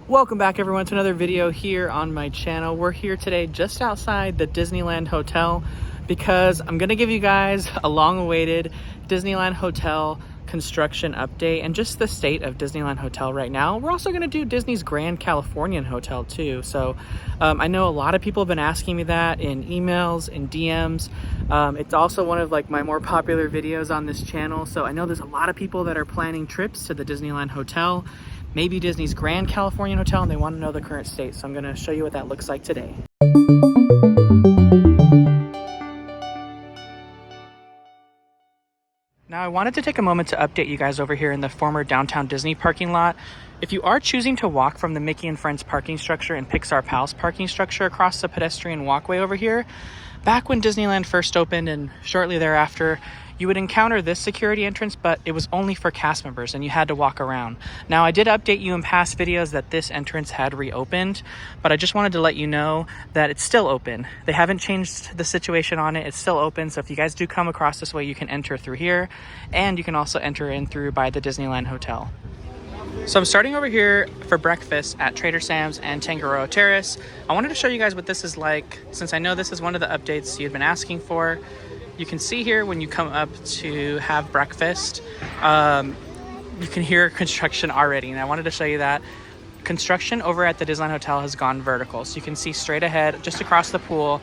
Welcome back everyone to another video here on my channel. We're here today just outside the Disneyland Hotel because I'm going to give you guys a long-awaited Disneyland Hotel construction update and just the state of Disneyland Hotel right now. We're also going to do Disney's Grand Californian Hotel too. So I know a lot of people have been asking me that in emails and DMs. It's also one of my more popular videos on this channel. So I know there's a lot of people that are planning trips to the Disneyland Hotel, maybe Disney's Grand Californian Hotel, and they want to know the current state. So I'm going to show you what that looks like today. Now I wanted to take a moment to update you guys over here in the former Downtown Disney parking lot. If you are choosing to walk from the Mickey and Friends parking structure and Pixar Palace parking structure across the pedestrian walkway over here, back when Disneyland first opened and shortly thereafter, you would encounter this security entrance, but it was only for cast members and you had to walk around. Now, I did update you in past videos that this entrance had reopened, but I just wanted to let you know that it's still open. They haven't changed the situation on it. It's still open. So if you guys do come across this way, you can enter through here, and you can also enter in through by the Disneyland Hotel. So I'm starting over here for breakfast at Trader Sam's and Tangaroa Terrace. I wanted to show you guys what this is like, since I know this is one of the updates you'd been asking for. You can see here when you come up to have breakfast, you can hear construction already. And I wanted to show you that. Construction over at the Disneyland Hotel has gone vertical. So you can see straight ahead, just across the pool,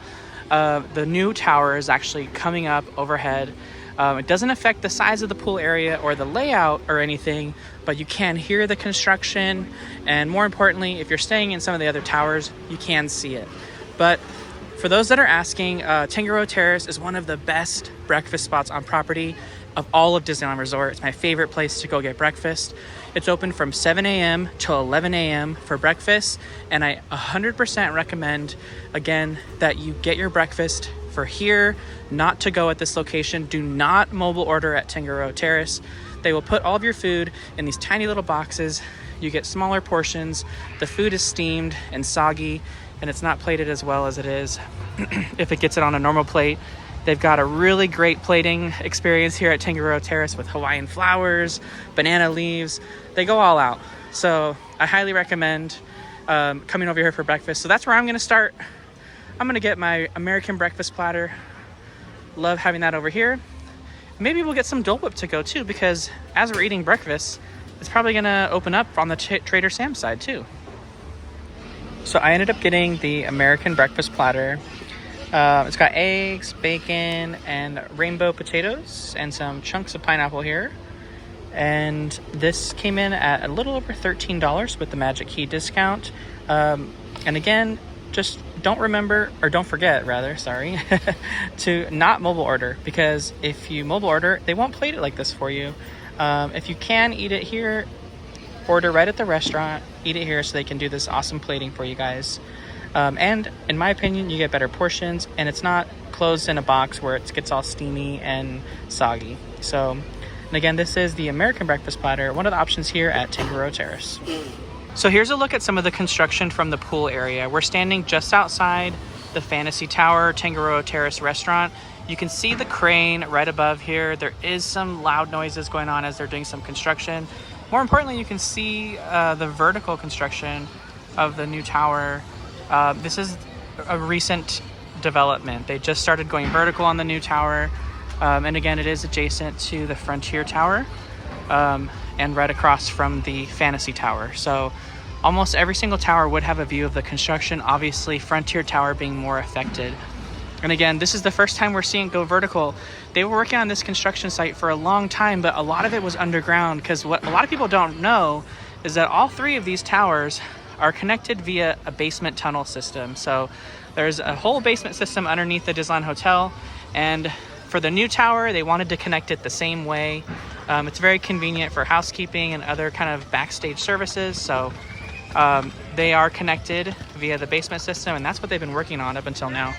the new tower is actually coming up overhead. It doesn't affect the size of the pool area or the layout or anything, but you can hear the construction. And more importantly, if you're staying in some of the other towers, you can see it. But for those that are asking, Tangaroa Terrace is one of the best breakfast spots on property of all of Disneyland Resort. It's my favorite place to go get breakfast. It's open from 7 a.m. till 11 a.m. for breakfast, and I 100% recommend, again, that you get your breakfast for here, not to go at this location. Do not mobile order at Tangaroa Terrace. They will put all of your food in these tiny little boxes. You get smaller portions. The food is steamed and soggy, and it's not plated as well as it is if it gets it on a normal plate. They've got a really great plating experience here at Tangaroa Terrace with Hawaiian flowers, banana leaves. They go all out. So I highly recommend coming over here for breakfast. So that's where I'm going to start. I'm going to get my American breakfast platter. Love having that over here. Maybe we'll get some Dole Whip to go too, because as we're eating breakfast, it's probably going to open up on the Trader Sam's side too. So I ended up getting the American breakfast platter. It's got eggs, bacon, and rainbow potatoes, and some chunks of pineapple here. And this came in at a little over $13 with the Magic Key discount. And again, just don't forget, to not mobile order, because if you mobile order, they won't plate it like this for you. If you can eat it here, order right at the restaurant, eat it here so they can do this awesome plating for you guys. And in my opinion, you get better portions, and it's not closed in a box where it gets all steamy and soggy. So, and again, this is the American breakfast platter, one of the options here at Tangaroa Terrace. So here's a look at some of the construction from the pool area. We're standing just outside the Fantasy Tower Tangaroa Terrace restaurant. You can see the crane right above here. There is some loud noises going on as they're doing some construction. More importantly, you can see the vertical construction of the new tower. This is a recent development. They just started going vertical on the new tower. And again, it is adjacent to the Frontier Tower and right across from the Fantasy Tower. So almost every single tower would have a view of the construction, obviously Frontier Tower being more affected. And again, this is the first time we're seeing it go vertical. They were working on this construction site for a long time, but a lot of it was underground, because what a lot of people don't know is that all three of these towers are connected via a basement tunnel system. So there's a whole basement system underneath the Disneyland Hotel, and for the new tower, they wanted to connect it the same way. It's very convenient for housekeeping and other kind of backstage services. So they are connected via the basement system, and that's what they've been working on up until now.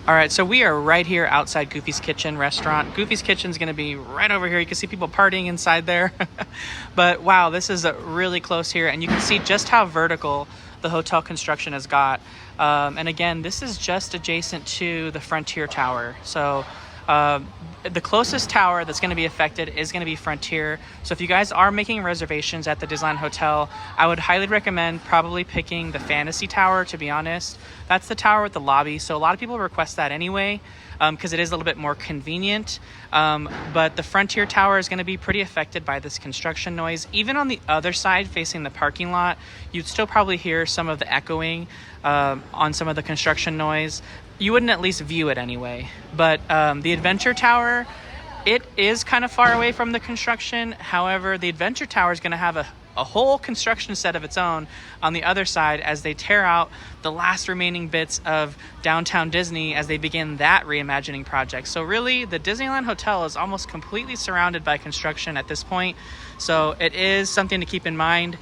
All right, so we are right here outside Goofy's Kitchen restaurant. Goofy's Kitchen is going to be right over here. You can see people partying inside there. But wow, this is really close here, and you can see just how vertical the hotel construction has got. And again, this is just adjacent to the Frontier Tower. So The closest tower that's going to be affected is going to be Frontier. So if you guys are making reservations at the Disneyland Hotel, I would highly recommend probably picking the Fantasy Tower, to be honest. That's the tower with the lobby. So a lot of people request that anyway, because it is a little bit more convenient. But the Frontier Tower is going to be pretty affected by this construction noise. Even on the other side facing the parking lot, you'd still probably hear some of the echoing on some of the construction noise. You wouldn't at least view it anyway. But the Adventure Tower, it is kind of far away from the construction. However, the Adventure Tower is going to have a whole construction set of its own on the other side as they tear out the last remaining bits of downtown Disney as they begin that reimagining project. So really, the Disneyland Hotel is almost completely surrounded by construction at this point. So it is something to keep in mind.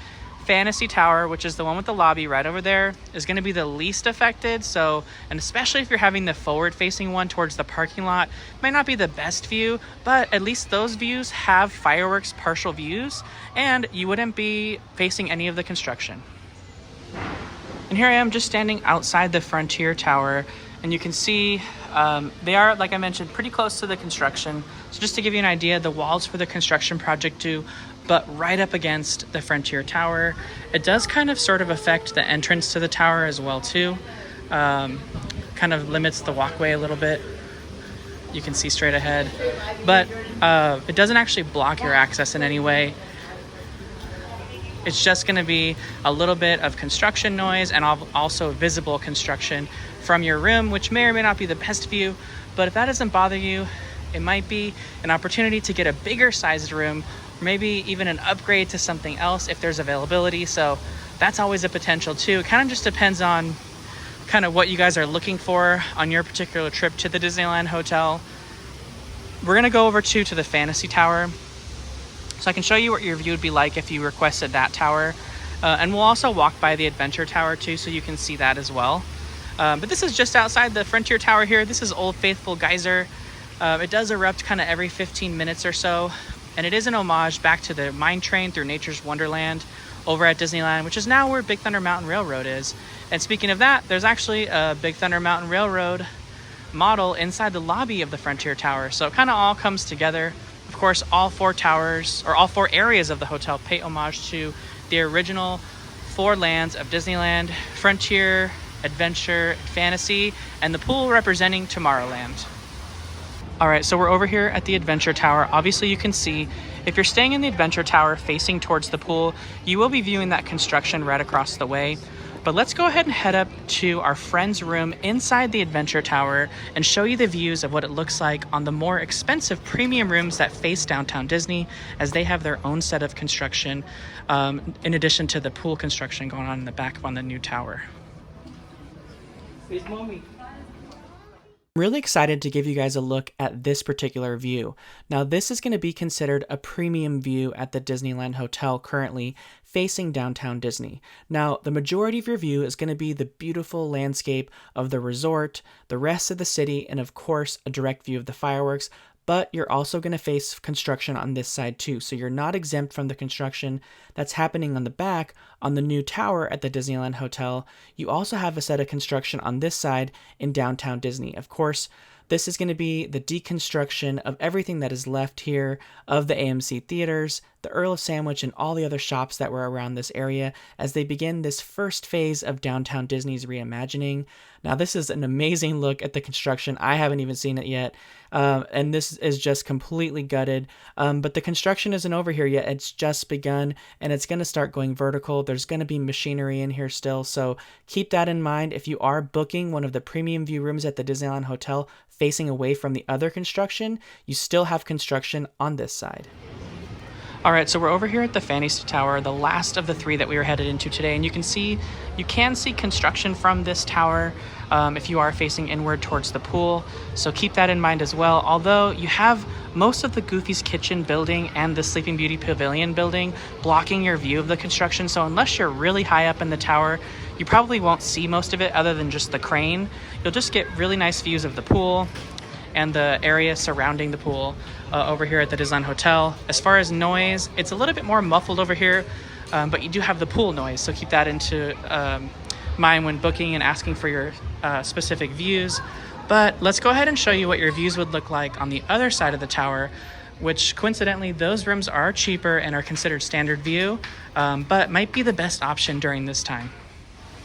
Fantasy Tower, which is the one with the lobby right over there, is going to be the least affected. So, and especially if you're having the forward facing one towards the parking lot, might not be the best view, but at least those views have fireworks partial views and you wouldn't be facing any of the construction. And here I am just standing outside the Frontier Tower, and you can see they are, like I mentioned, pretty close to the construction. So just to give you an idea, the walls for the construction project do but right up against the Frontier Tower. It does kind of sort of affect the entrance to the tower as well too. Kind of limits the walkway a little bit. You can see straight ahead, but it doesn't actually block your access in any way. It's just going to be a little bit of construction noise and also visible construction from your room, which may or may not be the best view. But if that doesn't bother you, it might be an opportunity to get a bigger sized room, maybe even an upgrade to something else if there's availability. So that's always a potential too. It kind of just depends on kind of what you guys are looking for on your particular trip to the Disneyland Hotel. We're going to go over to the Fantasy Tower, so I can show you what your view would be like if you requested that tower. And we'll also walk by the Adventure Tower too, so you can see that as well. But this is just outside the Frontier Tower here. This is Old Faithful Geyser. It does erupt kind of every 15 minutes or so. And it is an homage back to the mine train through Nature's Wonderland over at Disneyland, which is now where Big Thunder Mountain Railroad is. And speaking of that, there's actually a Big Thunder Mountain Railroad model inside the lobby of the Frontier Tower. So it kind of all comes together. Of course, all four towers, or all four areas of the hotel, pay homage to the original four lands of Disneyland: Frontier, Adventure, Fantasy, and the pool representing Tomorrowland. All right, so we're over here at the Adventure Tower. Obviously, you can see if you're staying in the Adventure Tower facing towards the pool, you will be viewing that construction right across the way. But let's go ahead and head up to our friend's room inside the Adventure Tower and show you the views of what it looks like on the more expensive premium rooms that face downtown Disney, as they have their own set of construction, in addition to the pool construction going on in the back on the new tower. Here's Mommy. I'm really excited to give you guys a look at this particular view. Now, this is going to be considered a premium view at the Disneyland Hotel currently facing downtown Disney. Now, the majority of your view is going to be the beautiful landscape of the resort, the rest of the city, and of course, a direct view of the fireworks. But you're also going to face construction on this side too. So you're not exempt from the construction that's happening on the back on the new tower at the Disneyland Hotel. You also have a set of construction on this side in downtown Disney. Of course, this is going to be the deconstruction of everything that is left here of the AMC theaters, the Earl of Sandwich, and all the other shops that were around this area as they begin this first phase of downtown Disney's reimagining. Now, this is an amazing look at the construction. I haven't even seen it yet. And this is just completely gutted. But the construction isn't over here yet. It's just begun, and it's going to start going vertical. There's going to be machinery in here still. So keep that in mind. If you are booking one of the premium view rooms at the Disneyland Hotel facing away from the other construction, you still have construction on this side. All right, so we're over here at the Fantasy Tower, the last of the three that we were headed into today, and you can see construction from this tower if you are facing inward towards the pool. So keep that in mind as well. Although you have most of the Goofy's Kitchen building and the Sleeping Beauty Pavilion building blocking your view of the construction, so unless you're really high up in the tower, you probably won't see most of it other than just the crane. You'll just get really nice views of the pool and the area surrounding the pool over here at the Disneyland Hotel. As far as noise, it's a little bit more muffled over here, but you do have the pool noise, so keep that into mind when booking and asking for your specific views. But let's go ahead and show you what your views would look like on the other side of the tower, which coincidentally, those rooms are cheaper and are considered standard view, but might be the best option during this time.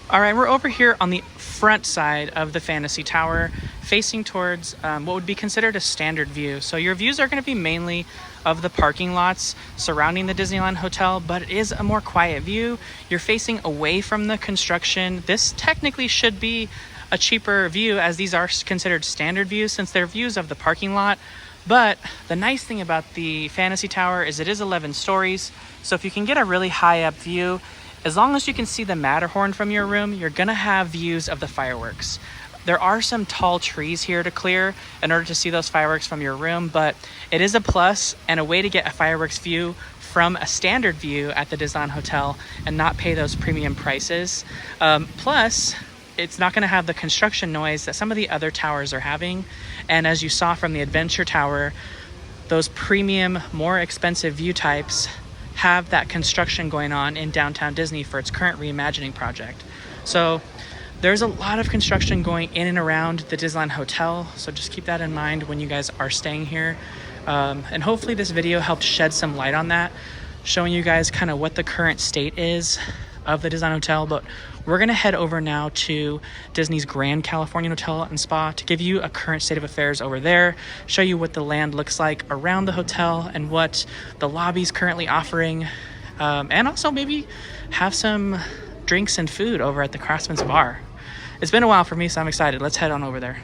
All right, we're over here on the front side of the Fantasy Tower, facing towards what would be considered a standard view. So your views are going to be mainly of the parking lots surrounding the Disneyland Hotel, but it is a more quiet view. You're facing away from the construction. This technically should be a cheaper view, as these are considered standard views since they're views of the parking lot. But the nice thing about the Fantasy Tower is it is 11 stories. So if you can get a really high up view, as long as you can see the Matterhorn from your room, you're gonna have views of the fireworks. There are some tall trees here to clear in order to see those fireworks from your room, but it is a plus and a way to get a fireworks view from a standard view at the Disneyland Hotel and not pay those premium prices. Plus, it's not gonna have the construction noise that some of the other towers are having. And as you saw from the Adventure Tower, those premium, more expensive view types have that construction going on in downtown Disney for its current reimagining project. So there's a lot of construction going in and around the Disneyland Hotel, so just keep that in mind when you guys are staying here. And hopefully this video helped shed some light on that, showing you guys kind of what the current state is of the Disneyland Hotel. But we're gonna head over now to Disney's Grand Californian Hotel and Spa to give you a current state of affairs over there, show you what the land looks like around the hotel and what the lobby's currently offering, and also maybe have some drinks and food over at the Craftsmans Bar. It's been a while for me, so I'm excited. Let's head on over there.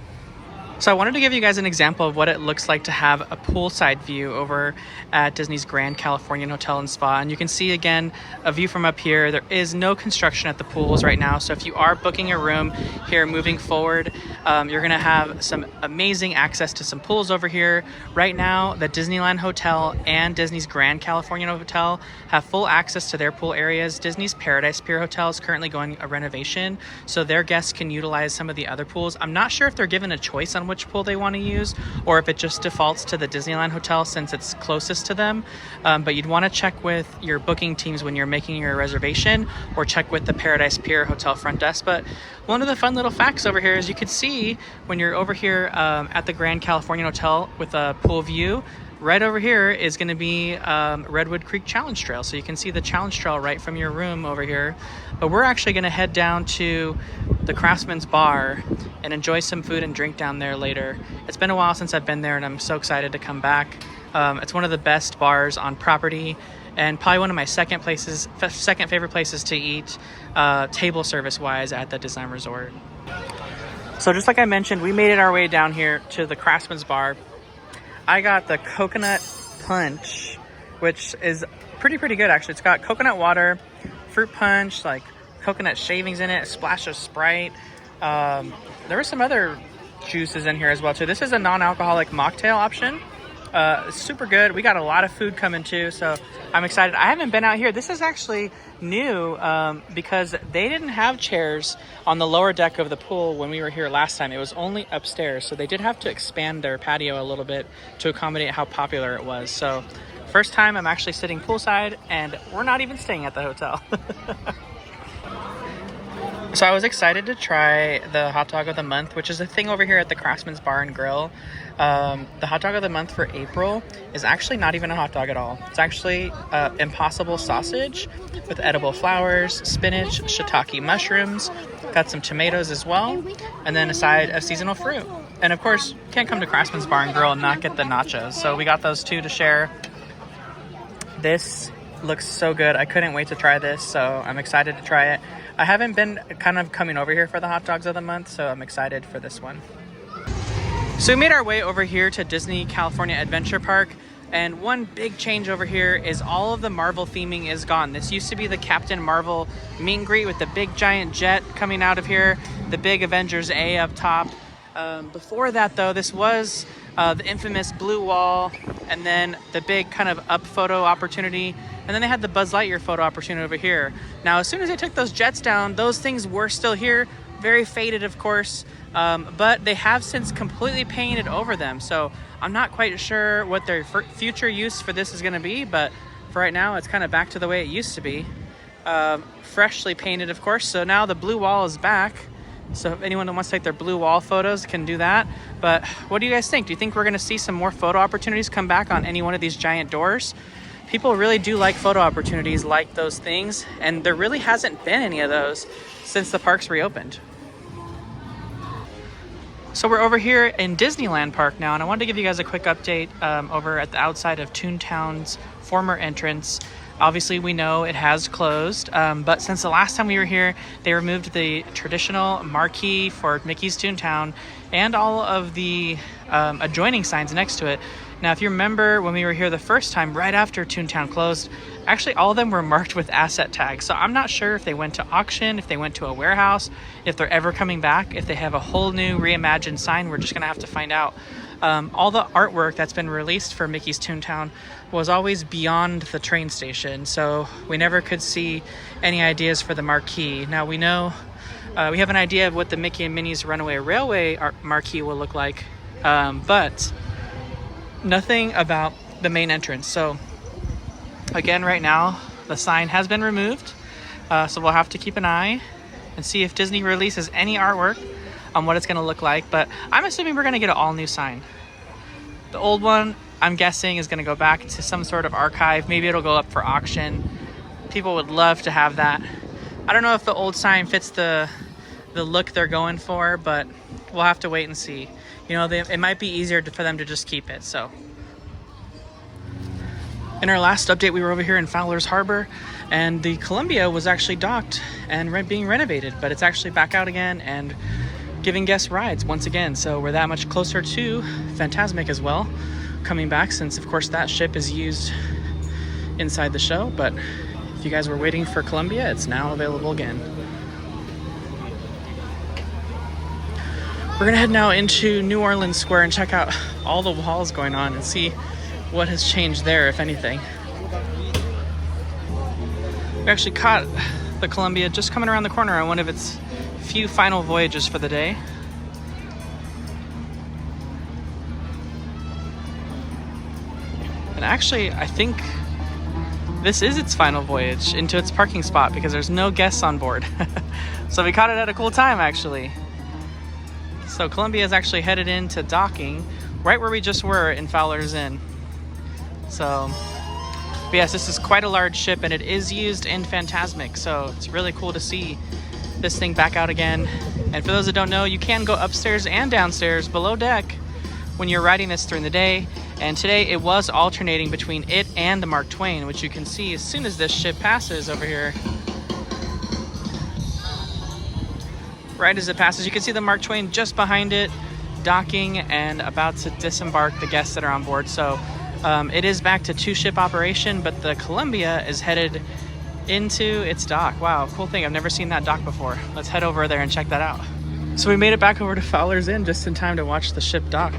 So I wanted to give you guys an example of what it looks like to have a poolside view over at Disney's Grand Californian Hotel and Spa. And you can see again a view from up here. There is no construction at the pools right now. So if you are booking a room here moving forward, you're gonna have some amazing access to some pools over here. Right now, the Disneyland Hotel and Disney's Grand Californian Hotel have full access to their pool areas. Disney's Paradise Pier Hotel is currently going a renovation, so their guests can utilize some of the other pools. I'm not sure if they're given a choice on which pool they want to use or if it just defaults to the Disneyland Hotel since it's closest to them, but you'd want to check with your booking teams when you're making your reservation, or check with the Paradise Pier Hotel front desk. But one of the fun little facts over here is you can see when you're over here at the Grand Californian Hotel with a pool view, right over here is going to be Redwood Creek Challenge Trail. So you can see the Challenge Trail right from your room over here. But we're actually going to head down to the Craftsmans Bar and enjoy some food and drink down there later. It's been a while since I've been there and I'm so excited to come back. It's one of the best bars on property and probably one of my second favorite places to eat table service wise at the Disneyland Resort. So just like I mentioned, we made it our way down here to the Craftsmans Bar. I got the coconut punch, which is pretty good actually. It's got coconut water, fruit punch, like coconut shavings in it, a splash of Sprite. There were some other juices in here as well too. This is a non-alcoholic mocktail option. Super good. We got a lot of food coming too, so I'm excited. I haven't been out here. This is actually new because they didn't have chairs on the lower deck of the pool when we were here last time. It was only upstairs, so they did have to expand their patio a little bit to accommodate how popular it was. So first time I'm actually sitting poolside, and we're not even staying at the hotel. So I was excited to try the hot dog of the month, which is a thing over here at the Craftsman's Bar and Grill. The hot dog of the month for April is actually not even a hot dog at all. It's actually Impossible sausage with edible flowers, spinach, shiitake mushrooms, got some tomatoes as well, and then a side of seasonal fruit. And of course, can't come to Craftsman's Bar and Grill and not get the nachos. So we got those two to share. This looks so good. I couldn't wait to try this, so I'm excited to try it. I haven't been kind of coming over here for the hot dogs of the month, so I'm excited for this one. So we made our way over here to Disney California Adventure Park, and one big change over here is all of the Marvel theming is gone. This used to be the Captain Marvel meet and greet with the big giant jet coming out of here, the big Avengers A up top. Before that though, this was the infamous blue wall, and then the big kind of up photo opportunity, and then they had the Buzz Lightyear photo opportunity over here. Now, as soon as they took those jets down, those things were still here, very faded, of course, but they have since completely painted over them. So I'm not quite sure what their future use for this is going to be, but for right now, it's kind of back to the way it used to be. Freshly painted, of course. So now the blue wall is back, So if anyone who wants to take their blue wall photos can do that. But what do you guys think? Do you think we're going to see some more photo opportunities come back on any one of these giant doors? People really do like photo opportunities like those things, and there really hasn't been any of those since the park's reopened. So we're over here in Disneyland Park now, and I wanted to give you guys a quick update over at the outside of Toontown's former entrance. Obviously, we know it has closed, but since the last time we were here, they removed the traditional marquee for Mickey's Toontown and all of the adjoining signs next to it. Now, if you remember when we were here the first time, right after Toontown closed, actually all of them were marked with asset tags. So I'm not sure if they went to auction, if they went to a warehouse, if they're ever coming back, if they have a whole new reimagined sign. We're just gonna have to find out. All the artwork that's been released for Mickey's Toontown was always beyond the train station, so we never could see any ideas for the marquee. Now we know, we have an idea of what the Mickey and Minnie's Runaway Railway marquee will look like, but nothing about the main entrance. So again, right now the sign has been removed, so we'll have to keep an eye and see if Disney releases any artwork on what it's going to look like. But I'm assuming we're going to get an all new sign. The old one, I'm guessing, is going to go back to some sort of archive. Maybe it'll go up for auction. People would love to have that. I don't know if the old sign fits the look they're going for, but we'll have to wait and see. You know, it might be easier for them to just keep it. So in our last update, we were over here in Fowler's Harbor, and the Columbia was actually docked and being renovated, but it's actually back out again and giving guests rides once again. So we're that much closer to Fantasmic as well, coming back, since of course that ship is used inside the show. But if you guys were waiting for Columbia, it's now available again. We're gonna head now into New Orleans Square and check out all the walls going on and see what has changed there, if anything. We actually caught the Columbia just coming around the corner on one of its few final voyages for the day. And actually, I think this is its final voyage into its parking spot because there's no guests on board. So we caught it at a cool time, actually. So Columbia is actually headed into docking right where we just were in Fowler's Inn. So, but yes, this is quite a large ship, and it is used in Fantasmic, so it's really cool to see this thing back out again. And for those that don't know, you can go upstairs and downstairs below deck when you're riding this during the day. And today it was alternating between it and the Mark Twain, which you can see as soon as this ship passes over here. Right as it passes, you can see the Mark Twain just behind it, docking and about to disembark the guests that are on board. So it is back to two-ship operation, but the Columbia is headed into its dock. Wow, cool thing. I've never seen that dock before. Let's head over there and check that out. So we made it back over to Fowler's Inn just in time to watch the ship dock.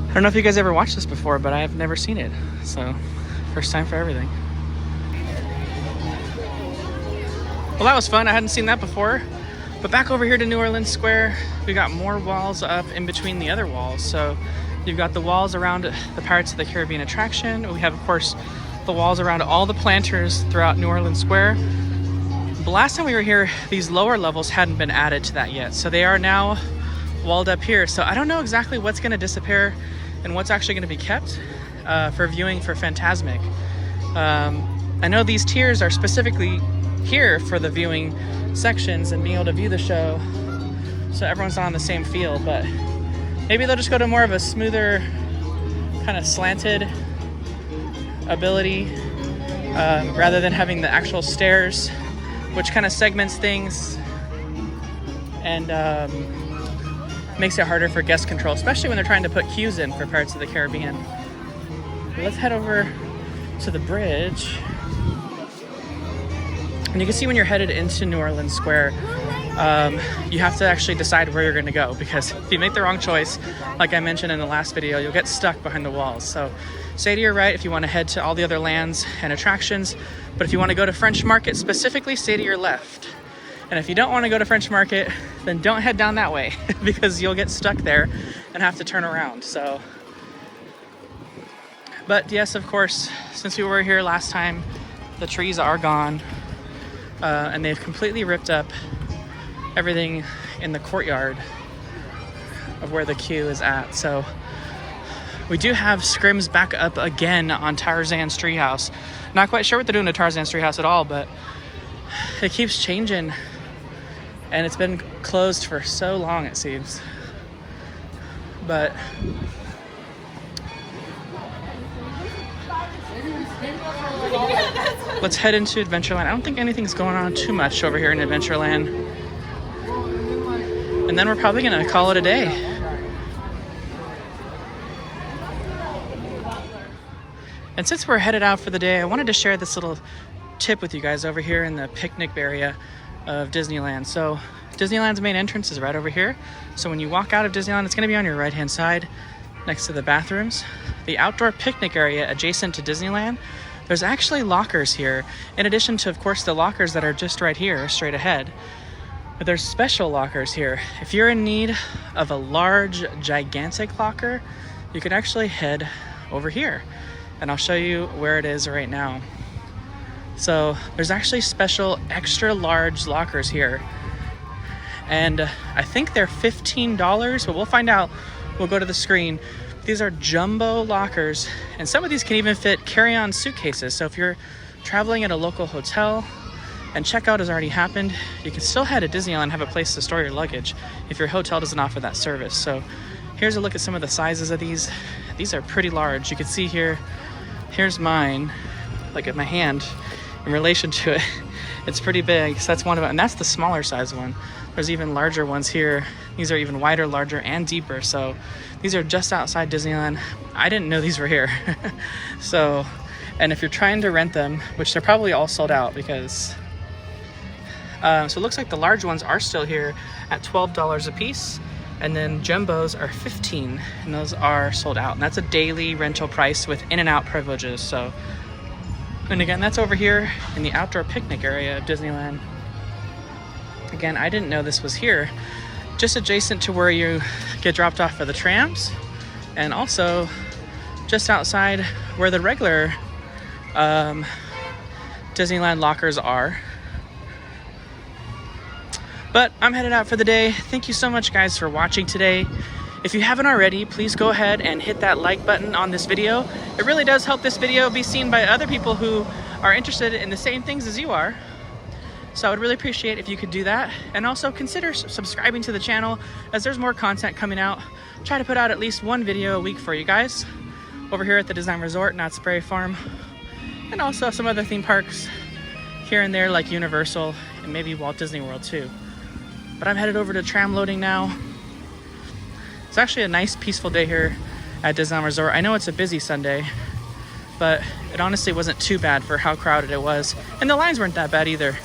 I don't know if you guys ever watched this before, but I have never seen it. So, first time for everything. Well, that was fun. I hadn't seen that before. But back over here to New Orleans Square, we got more walls up in between the other walls. So you've got the walls around the Pirates of the Caribbean attraction. We have, of course, the walls around all the planters throughout New Orleans Square. The last time we were here, these lower levels hadn't been added to that yet. So they are now walled up here. So I don't know exactly what's going to disappear and what's actually going to be kept for viewing for Fantasmic. I know these tiers are specifically here for the viewing sections and being able to view the show, so everyone's not on the same field, but maybe they'll just go to more of a smoother kind of slanted ability rather than having the actual stairs, which kind of segments things and makes it harder for guest control, especially when they're trying to put queues in for Pirates of the Caribbean. But let's head over to the bridge. And you can see when you're headed into New Orleans Square, you have to actually decide where you're going to go, because if you make the wrong choice, like I mentioned in the last video, you'll get stuck behind the walls. So stay to your right if you want to head to all the other lands and attractions, but if you want to go to French Market specifically, stay to your left. And if you don't want to go to French Market, then don't head down that way because you'll get stuck there and have to turn around. So, but yes, of course, since we were here last time, the trees are gone, and they've completely ripped up everything in the courtyard of where the queue is at. So we do have scrims back up again on Tarzan's treehouse. Not quite sure what they're doing to Tarzan's treehouse at all, but it keeps changing, and it's been closed for so long, it seems. But let's head into Adventureland. I don't think anything's going on too much over here in Adventureland. And then we're probably gonna call it a day. And since we're headed out for the day, I wanted to share this little tip with you guys over here in the picnic area of Disneyland. So Disneyland's main entrance is right over here. So when you walk out of Disneyland, it's gonna be on your right-hand side next to the bathrooms. The outdoor picnic area adjacent to Disneyland, there's actually lockers here, in addition to, of course, the lockers that are just right here, straight ahead. But there's special lockers here. If you're in need of a large, gigantic locker, you can actually head over here. And I'll show you where it is right now. So there's actually special extra large lockers here. And I think they're $15, but we'll find out. We'll go to the screen. These are jumbo lockers, and some of these can even fit carry-on suitcases. So if you're traveling at a local hotel and checkout has already happened, you can still head to Disneyland and have a place to store your luggage if your hotel doesn't offer that service. So here's a look at some of the sizes of these. These are pretty large. You can see here, here's mine, like at my hand in relation to it. It's pretty big, so that's one of them, and that's the smaller size one. There's even larger ones here. These are even wider, larger, and deeper. So these are just outside Disneyland. I didn't know these were here. So, and if you're trying to rent them, which they're probably all sold out because, so it looks like the large ones are still here at $12 a piece. And then jumbos are $15, and those are sold out. And that's a daily rental price with in and out privileges. So, and again, that's over here in the outdoor picnic area of Disneyland. Again, I didn't know this was here. Just adjacent to where you get dropped off for the trams, and also just outside where the regular Disneyland lockers are. But I'm headed out for the day. Thank you so much, guys, for watching today. If you haven't already, please go ahead and hit that like button on this video. It really does help this video be seen by other people who are interested in the same things as you are. So I would really appreciate if you could do that. And also consider subscribing to the channel, as there's more content coming out. Try to put out at least one video a week for you guys over here at the Design Resort, Knott's Berry Farm. And also some other theme parks here and there, like Universal and maybe Walt Disney World too. But I'm headed over to tram loading now. It's actually a nice, peaceful day here at Disneyland Resort. I know it's a busy Sunday, but it honestly wasn't too bad for how crowded it was. And the lines weren't that bad either.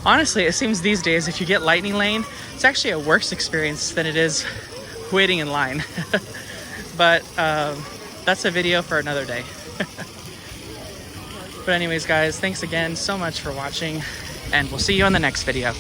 Honestly, it seems these days if you get Lightning Lane, it's actually a worse experience than it is waiting in line. But that's a video for another day. But anyways, guys, thanks again so much for watching, and we'll see you on the next video.